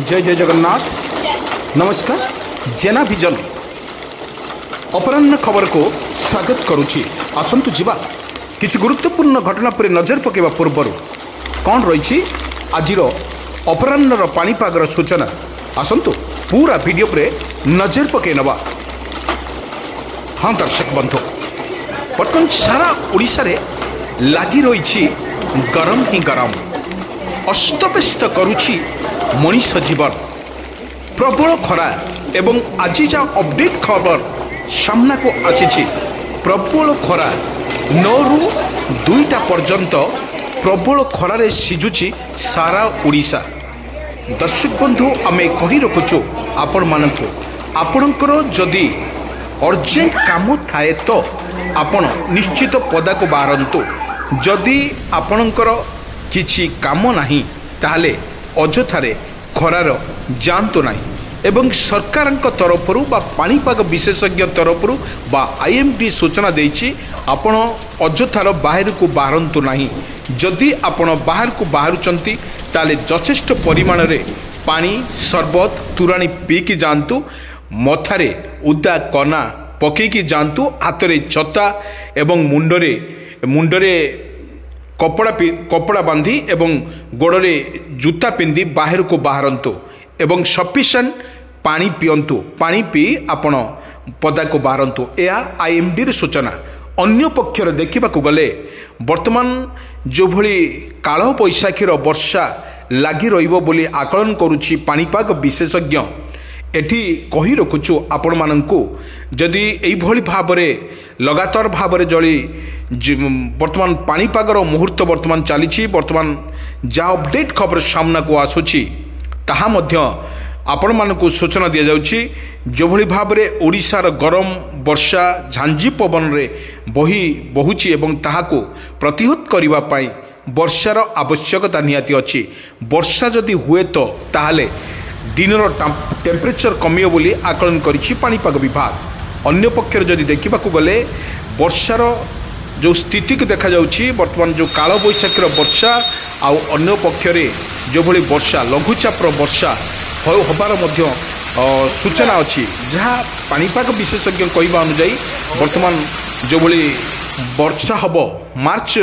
जय जय जगन्नाथ। नमस्कार। जेना विजन अपराह्न खबर को स्वागत करुच्ची। आसतु जीवा किसी गुरुत्वपूर्ण घटना पर नजर पकेवा पूर्व कौन रही आज अपराह्नर पाणीपागर सूचना। आसतु पूरा वीडियो पर नजर पकई नवा। हाँ दर्शक बंधु, बर्तमान सारा ओडिशा रे लगी रही गरम ही गरम अस्तव्यस्त करुच्ची मनीष जीवन। प्रबल खरा एवं आज जहाँ अपडेट खबर सामना को आसी प्रबल खरा 9 ରୁ 2ଟା पर्यंत प्रबल खरारे सिझुची सारा ओडिशा। दर्शक बंधु आमे कही रखुचु आपण मानकु आपणकर जदि अर्जेंट काम थाए तो आपण निश्चित पदा को बाहरंतु। जदि आपणकर किछि काम नाही ताहले अजथारे खरार जातु ना। एवं सरकार तरफरु बा पाणीपाग विशेषज्ञ तरफरु बा आईएमडी सूचना देछि आपण अजथार बाहर को बाहरंतु नाही। जदि आपण बाहर को बाहरुचंती ताले यथेष्ट परिमाण रे पानी सरबत तुराणी पीकी जातु। मथारे उदा कना पकेकी जातु। हाथरे छता एवं मुंडरे कपड़ा बांधी एवं गोड़े जूता पिंधि बाहर को बाहरंतु एवं सफिशिएंट पानी पियंतु। पानी पी आपण पदा को बाहरंतु। यह आईएमडी सूचना। अन्य पक्षर देखा गले वर्तमान जो भली काल बैशाखीर वर्षा लगी रही आकलन करुच्ची पाणीपाग विशेषज्ञ। एठी कही रखुचु आपण मानंकु जदि एई भली भाबरे लगातार भाबरे जली वर्तमान पाणीपागर मुहूर्त वर्तमान चली वर्तमान जहाँ अपडेट खबर सामना को आसुची ताहा मध्य आपण मानकु सूचना दिया जाउची। जो भली भाबरे ओडिशार गरम वर्षा झांझी पवन रे बहुची एवं ताहाको प्रतिहत करिवा पाई वर्षार आवश्यकता निहाती अछि। वर्षा जदि हुए तो ताहले दिनर टेम्परेचर कमियो बोली आकलन करिछि पाणीपाग विभाग। अन्य पक्षर जदि देखा गले वर्षार जो स्थिति को देखा जाउछि वर्तमान जो काल बैशाखीर वर्षा आउ अन्य पक्षरे जो भली वर्षा लघुचापर वर्षा होबार मध्य सूचना अच्छी। जहाँ पाणीपाग विशेषज्ञ कहवा अनुजाई वर्तमान जो भली वर्षा हब मार्च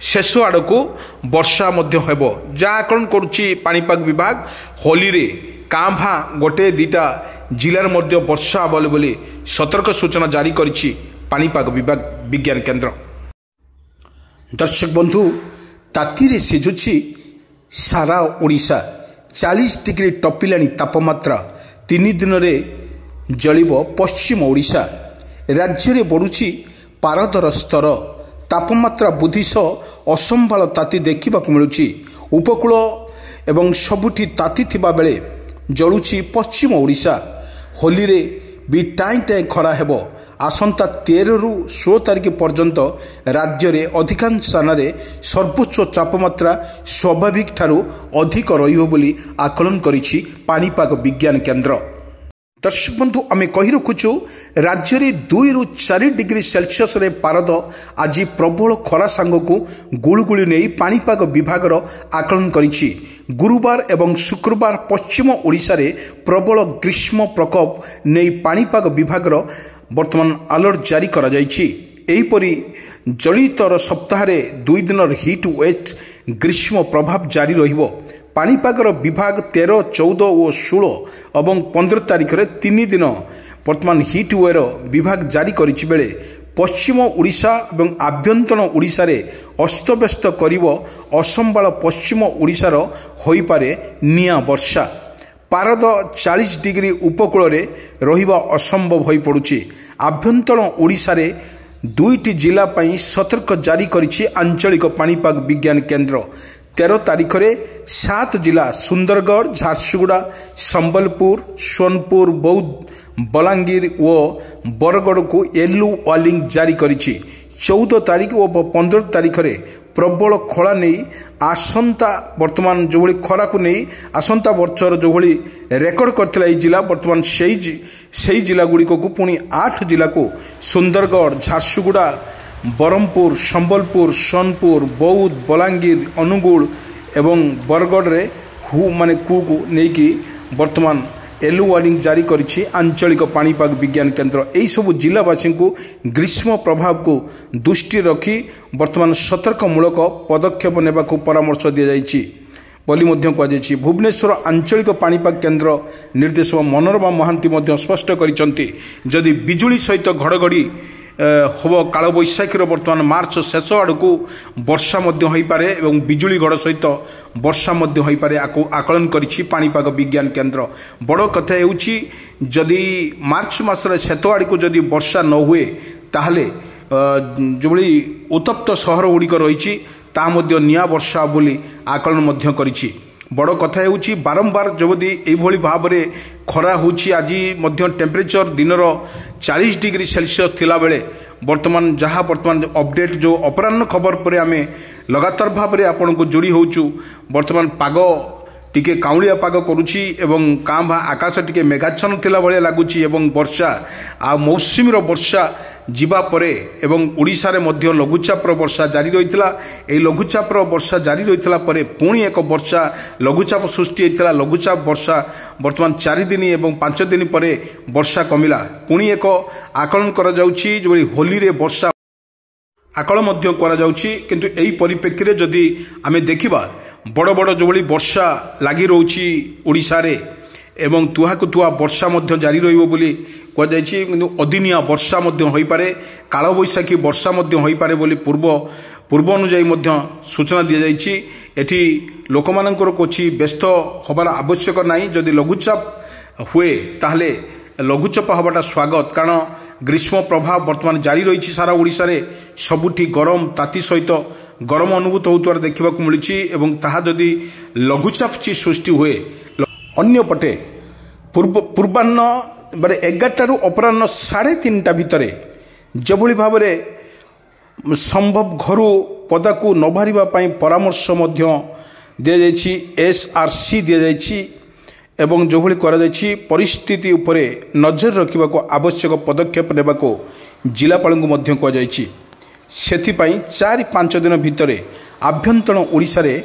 शेष आड़ को वर्षा मध्य हेब जहाँ आकलन करुच्ची पाणीपाग विभाग। होली रे काँ भाँ गोटे दीटा जिलार मध्य वर्षा हब बोली सतर्क सूचना जारी करिछि पाणीपाग विभाग विज्ञान केन्द्र। दर्शक बंधु, तातीरे सिझुछि सारा ओडिशा। 40 डिग्री टपिलानी तापमात्रा 3 दिन में जलिब पश्चिम ओडिशा। राज्य में बढ़ुछि पारदर स्तर। तापमात्रा वृद्धि सह असंभाल ताती देखा मिलुछि। उपकूल एवं सबुठी ताती थिबा बेले जलुछि पश्चिम ओडिशा। होली रे भी टाई टाई खरा हेबो। आसंता 13 ରୁ 16 तारिख पर्यंत राज्य में अधिकांश स्थान में सर्वोच्च तापमात्रा स्वाभाविक ठारू अधिक रहिबो बोली आकलन करिछि पाणीपाग विज्ञान केन्द्र। दर्शक बंधु, आमे कही रखुचु राज्य में 2 ରୁ 4 डिग्री सेल्सियस रे पारद आज प्रबल खरा सांग को गुळगुळी नहीं पाणीपाग विभाग आकलन करिछि। गुरुवार एवं शुक्रवार पश्चिम ओडिशा रे प्रबल ग्रीष्म प्रकोप नहीं पाणीपाग विभाग वर्तमान अलर्ट जारी करा जाइछि। एहीपरि चलितर सप्ताह 2 दिन हिट वेट ग्रीष्म प्रभाव जारी रहिबो। पाणीपागर विभाग 13, 14 और 16 और 15 तारिख में 3 दिन वर्तमान हिट वेर विभाग जारी करिछि बेले पश्चिम ओडिशा और आभ्यंतर ओडिशा रे अस्तव्यस्त करिवो असंभाल पश्चिम ओडिशार होई पारे निया वर्षा। पारद 40 डिग्री उपकूल रे रहिबा असंभव होई पड़ुछि। आभ्यंतर ओडिशा रे 2टी जिला पई सतर्क जारी करिछि आंचलिक पाणीपाग विज्ञान केन्द्र। 13 तारिख में 7 जिला सुंदरगढ़, झारसुगुड़ा, संबलपुर, सोनपुर, बौद्ध, बलांगीर और बरगढ़ को येलो वार्निंग जारी करिछि। 14 तारिख और 15 तारिख में प्रबल खरा नहीं आसंता वर्तमान जो भली खरा को नहीं आसंता वर्षर जो भली रेकर्ड करथिला ए जिला वर्तमान सही जिला गुड़िक को पुणी 8 जिला को सुंदरगढ़, झारसुगुड़ा, बरहमपुर, संबलपुर, सोनपुर, बौद्ध, बलांगीर, अनुगुल एवं बरगढ़ रे हु माने कु नहीं कि बर्तमान येलो वार्निंग जारी करिछि आंचलिक पाणीपाग विज्ञान केन्द्र। यही सब जिलावासी को ग्रीष्म प्रभाव को दृष्टि रखी बर्तमान सतर्कमूलक पदक्षेप नेबा को परामर्श दि जाइछि बोली कहुଯାଇଛି। भुवनेश्वर आंचलिक पाणीपाग केन्द्र निर्देशक मनोरमा महांती स्पष्ट करिसंती जदि बिजुली सहित घड़घड़ी हम कालबैशाखीर बर्तमान मार्च शेष आड़क वर्षा हो पारे एवं बिजुली घड़ सहित वर्षा हो पारे आकलन करिछि पाणीपाग विज्ञान केन्द्र। बड़ कथा हेउछि जदि मार्च मासर शेष आड़क जदि वर्षा न हुए ताहले जो उत्तप्त सहर गुड़िक रही निया वर्षा बोली आकलन करिछि। बड़ कथा हेउछि बारंबार जबदि एभली भाव में खरा होछि आज टेम्परेचर दिनर 40 डिग्री सेल्सियस थिला बेले वर्तमान जहाँ वर्तमान अपडेट जो अपराह्न खबर पर आम लगातार भाव में आपण को जोड़ी होचु वर्तमान पाग टिके काउलिया पाग करुछि एवं कां भा आकाश टिके मेघाच्छन्न थिला भले लागुछि एवं वर्षा आ मौसुमीर वर्षा जीवा परे एवं ओडिशा रे मध्य लघुचापर वर्षा जारी रहितला। ए लघुचापर वर्षा जारी रहितला परे पुणी एक वर्षा लघुचाप सृष्टि होइतला। लघुचाप वर्षा वर्तमान 4 दिन एवं 5 दिन परे वर्षा कमिला। पुणी एक आकलन करा जाउछि जे होली रे वर्षा आकलन मध्य करा जाउछि किंतु एही परिप्रेक्षी रे जदि आमे देखिबा बड़ बड़ जो वर्षा लगी रोची ओडिशा रे एवं तुहाकु तुहा वर्षा मध्य जारी रहिबो बोली कहुଯାଇଛି किंतु अदिनिया वर्षा मध्य होई पारे कालबैशाखी वर्षा मध्य होई पारे बोली पूर्व अनुଯାयी मध्य सूचना दि जाइछि। एठी लोकमानंकर कोछि व्यस्त होबार आवश्यक नाही। जदि लघुचाप हुए ताहले लघुचाप हवाटा स्वागत कारण ग्रीष्म प्रभाव वर्तमान जारी रही सारा ओडिशा रे सबुठी गरम ताती सहित गरम अनुभूत होतुवार देखा मिली एवं ताहा जदि लघुचाप ची सृष्टि हुए अन्य पटे पूर्वाह्न बारे 11 रु अपराह्न 3:30 भितर जेभली भाव में संभव घर पदा को न बाहरिबा पई परामर्श मध्य दि जाइछि। SRC दि जाइछि एवं जो भली करा जाइछि परिस्थिति उपरे नजर रखिबा को आवश्यक पदक्षेप नेबा को जिलापाल को मध्य कह जाइछि। सेथिपाई 4-5 दिन भितर आभ्यंतरण ओडिशा रे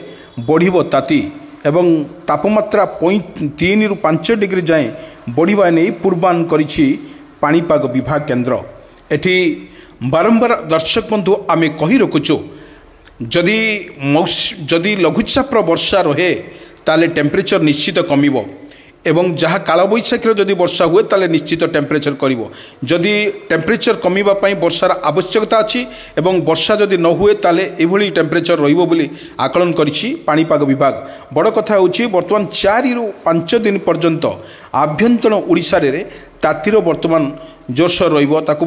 बढ़िबो ताती एवं तापमात्रा 3 रु 5 डिग्री जाए बढ़िबा नै पूर्वानुमान करिछि पाणीपाग विभाग केन्द्र। एठी बारंबार दर्शक बंधु आमे कहि रखुछु जदि लघुचाप वर्षा रहे ताले टेम्परेचर निश्चित कमिबो एवं जहाँ कालबैशाखीर जदि वर्षा हुए ताले निश्चित टेम्परेचर करिवो। जदि टेम्परेचर कमिबा पई वर्षार आवश्यकता अछि एवं वर्षा जदि न हुए ताले एभली टेम्परेचर रहिबो बोली आकलन करिछि पाणीपाग विभाग। बड़ कथा होछि वर्तमान 4 रु 5 दिन पर्यंत आभ्यंतरण ओडिशा रे तातीर वर्तमान जोरसोर रहिबो ताकू